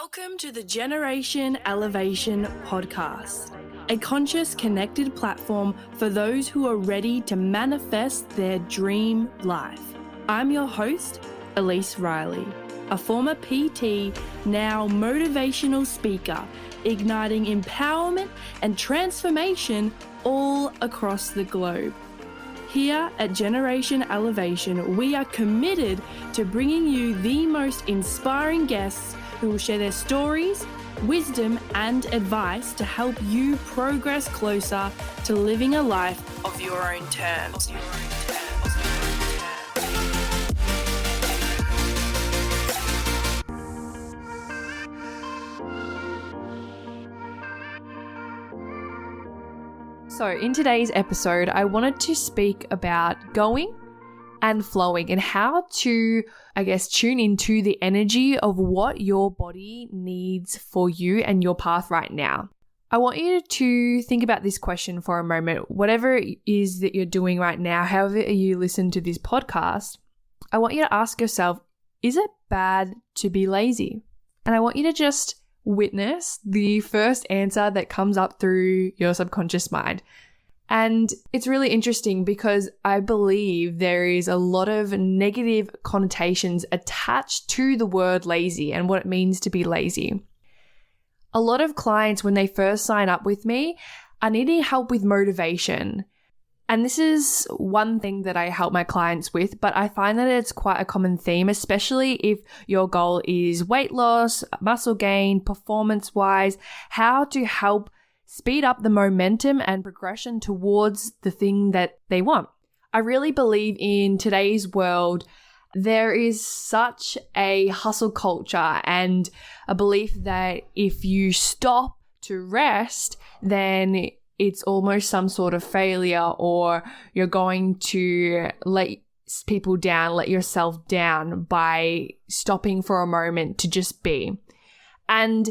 Welcome to the Generation Elevation podcast, a conscious, connected platform for those who are ready to manifest their dream life. I'm your host, Elise Riley, a former PT, now motivational speaker, igniting empowerment and transformation all across the globe. Here at Generation Elevation, we are committed to bringing you the most inspiring guests who will share their stories, wisdom, and advice to help you progress closer to living a life of your own terms. So in today's episode, I wanted to speak about going and flowing and how to, tune into the energy of what your body needs for you and your path right now. I want you to think about this question for a moment. Whatever it is that you're doing right now, however you listen to this podcast, I want you to ask yourself, is it bad to be lazy? And I want you to just witness the first answer that comes up through your subconscious mind. And it's really interesting because I believe there is a lot of negative connotations attached to the word lazy and what it means to be lazy. A lot of clients, when they first sign up with me, are needing help with motivation. And this is one thing that I help my clients with, but I find that it's quite a common theme, especially if your goal is weight loss, muscle gain, performance-wise, how to help speed up the momentum and progression towards the thing that they want. I really believe in today's world, there is such a hustle culture and a belief that if you stop to rest, then it's almost some sort of failure or you're going to let people down, let yourself down by stopping for a moment to just be. And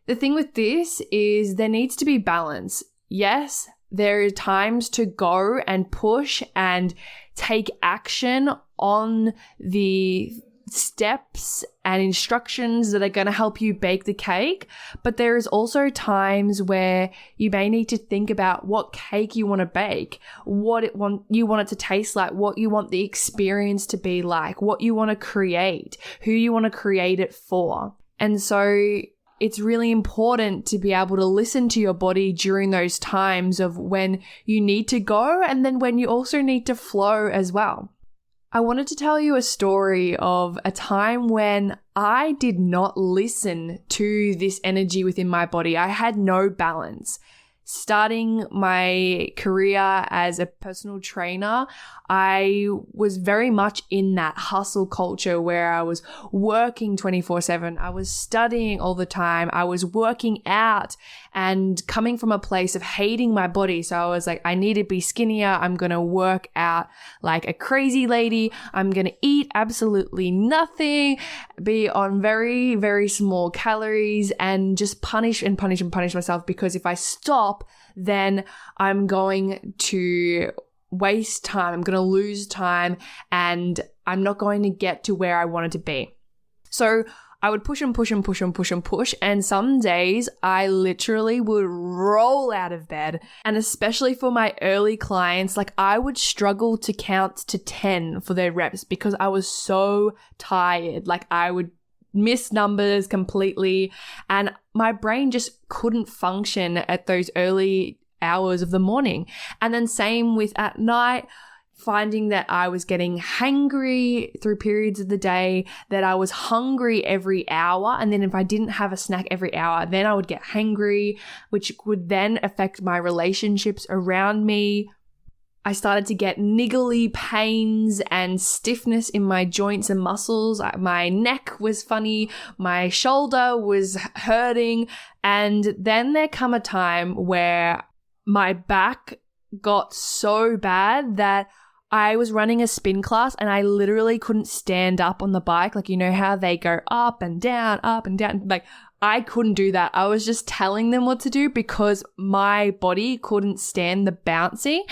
the thing with this is there needs to be balance. Yes, there are times to go and push and take action on the steps and instructions that are going to help you bake the cake. But there is also times where you may need to think about what cake you want to bake, you want it to taste like, what you want the experience to be like, what you want to create, who you want to create it for. And so it's really important to be able to listen to your body during those times of when you need to go and then when you also need to flow as well. I wanted to tell you a story of a time when I did not listen to this energy within my body. I had no balance. Starting my career as a personal trainer, I was very much in that hustle culture where I was working 24/7. I was studying all the time. I was working out and coming from a place of hating my body. So I was like, I need to be skinnier. I'm going to work out like a crazy lady. I'm going to eat absolutely nothing, be on very, very small calories and just punish myself because if I stop, then I'm going to waste time. I'm going to lose time and I'm not going to get to where I wanted to be. So I would push. And some days I literally would roll out of bed. And especially for my early clients, like I would struggle to count to 10 for their reps because I was so tired. Like I would miss numbers completely and my brain just couldn't function at those early hours of the morning. And then same with at night, finding that I was getting hangry through periods of the day, that I was hungry every hour. And then if I didn't have a snack every hour, then I would get hangry, which would then affect my relationships around me. I started to get niggly pains and stiffness in my joints and muscles. My neck was funny. My shoulder was hurting. And then there come a time where my back got so bad that I was running a spin class and I literally couldn't stand up on the bike. Like, you know how they go up and down. Like, I couldn't do that. I was just telling them what to do because my body couldn't stand the bouncing.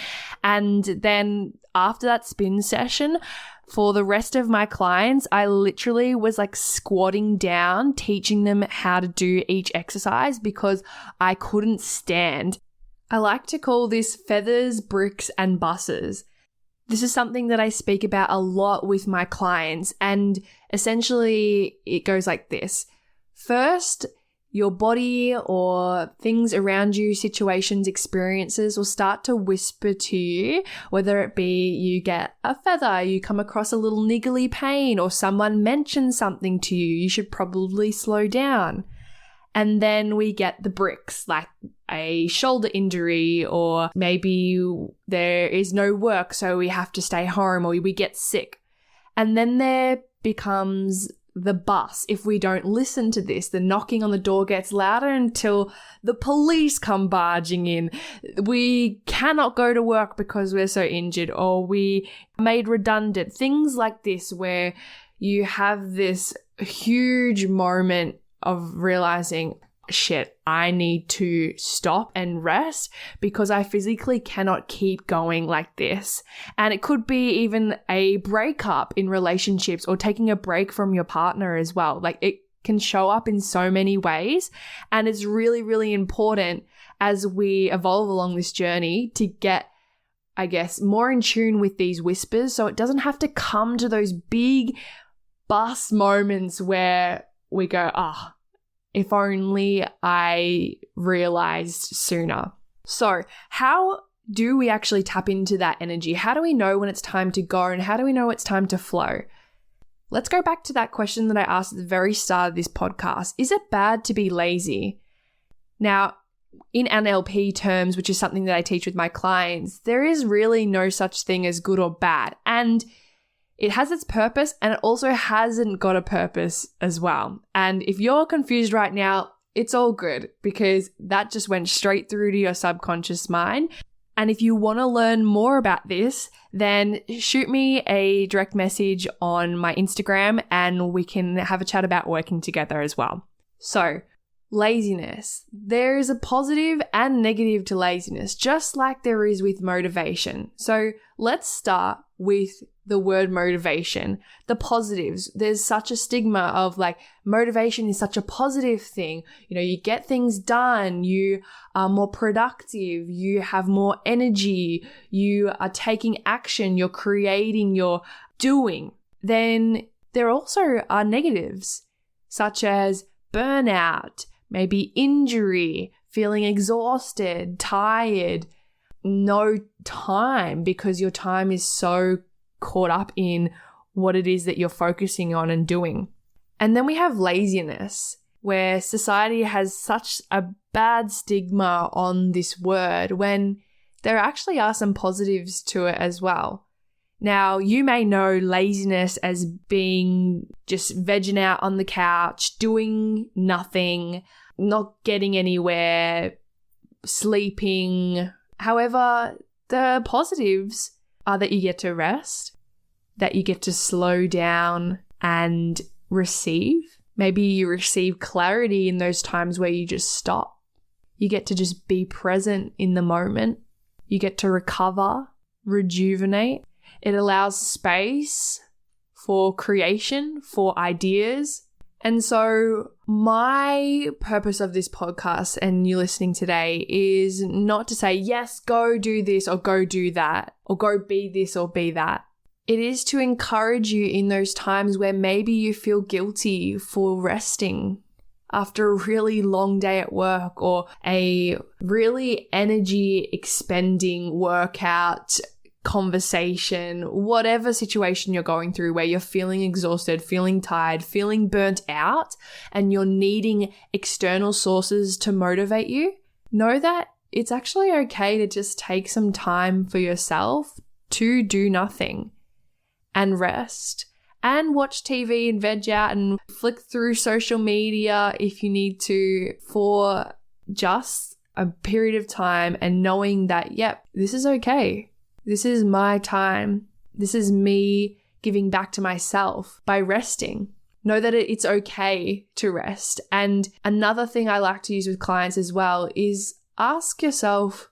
And then after that spin session, For the rest of my clients, I literally was like squatting down, teaching them how to do each exercise because I couldn't stand. I like to call this feathers, bricks, and buses. This is something that I speak about a lot with my clients, and essentially it goes like this. First, your body or things around you, situations, experiences will start to whisper to you, whether it be you get a feather, you come across a little niggly pain, or someone mentions something to you, you should probably slow down. And then we get the bricks, like a shoulder injury, or maybe there is no work, so we have to stay home, or we get sick. And then there becomes the bus. If we don't listen to this, the knocking on the door gets louder until the police come barging in. We cannot go to work because we're so injured, or we made redundant. Things like this, where you have this huge moment of realizing, shit, I need to stop and rest because I physically cannot keep going like this. And it could be even a breakup in relationships or taking a break from your partner as well. Like, it can show up in so many ways. And it's really, really important as we evolve along this journey to get, I guess, more in tune with these whispers, so it doesn't have to come to those big bust moments where we go, if only I realized sooner. So how do we actually tap into that energy? How do we know when it's time to go, and how do we know it's time to flow? Let's go back to that question that I asked at the very start of this podcast. Is it bad to be lazy? Now, in NLP terms, which is something that I teach with my clients, there is really no such thing as good or bad. And it has its purpose, and it also hasn't got a purpose as well. And if you're confused right now, it's all good, because that just went straight through to your subconscious mind. And if you want to learn more about this, then shoot me a direct message on my Instagram and we can have a chat about working together as well. So, laziness. There is a positive and negative to laziness, just like there is with motivation. So let's start with the word motivation. The positives. There's such a stigma of like, motivation is such a positive thing. You know, you get things done, you are more productive, you have more energy, you are taking action, you're creating, you're doing. Then there also are negatives, such as burnout, maybe injury, feeling exhausted, tired, no time because your time is so caught up in what it is that you're focusing on and doing. And then we have laziness, where society has such a bad stigma on this word when there actually are some positives to it as well. Now, you may know laziness as being just vegging out on the couch, doing nothing, not getting anywhere, sleeping. However, the positives are that you get to rest, that you get to slow down and receive. Maybe you receive clarity in those times where you just stop. You get to just be present in the moment. You get to recover, rejuvenate. It allows space for creation, for ideas. And so my purpose of this podcast and you listening today is not to say, yes, go do this or go do that, or go be this or be that. It is to encourage you in those times where maybe you feel guilty for resting after a really long day at work, or a really energy expending workout, conversation, whatever situation you're going through where you're feeling exhausted, feeling tired, feeling burnt out, and you're needing external sources to motivate you. Know that it's actually okay to just take some time for yourself to do nothing and rest and watch TV and veg out and flick through social media if you need to for just a period of time, and knowing that, yep, this is okay. This is my time. This is me giving back to myself by resting. Know that it's okay to rest. And another thing I like to use with clients as well is ask yourself,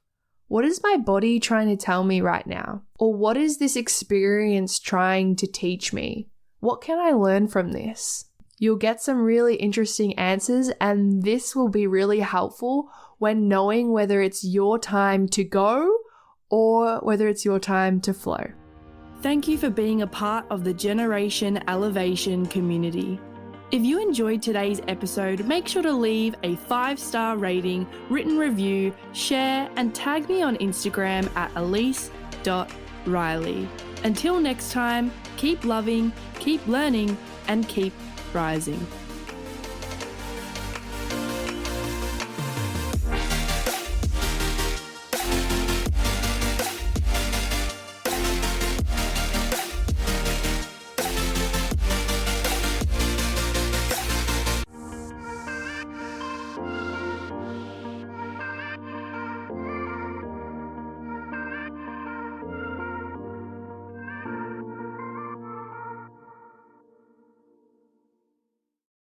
what is my body trying to tell me right now? Or what is this experience trying to teach me? What can I learn from this? You'll get some really interesting answers, and this will be really helpful when knowing whether it's your time to go or whether it's your time to flow. Thank you for being a part of the Generation Elevation community. If you enjoyed today's episode, make sure to leave a 5-star rating, written review, share, and tag me on Instagram at elise.riley. Until next time, keep loving, keep learning, and keep rising.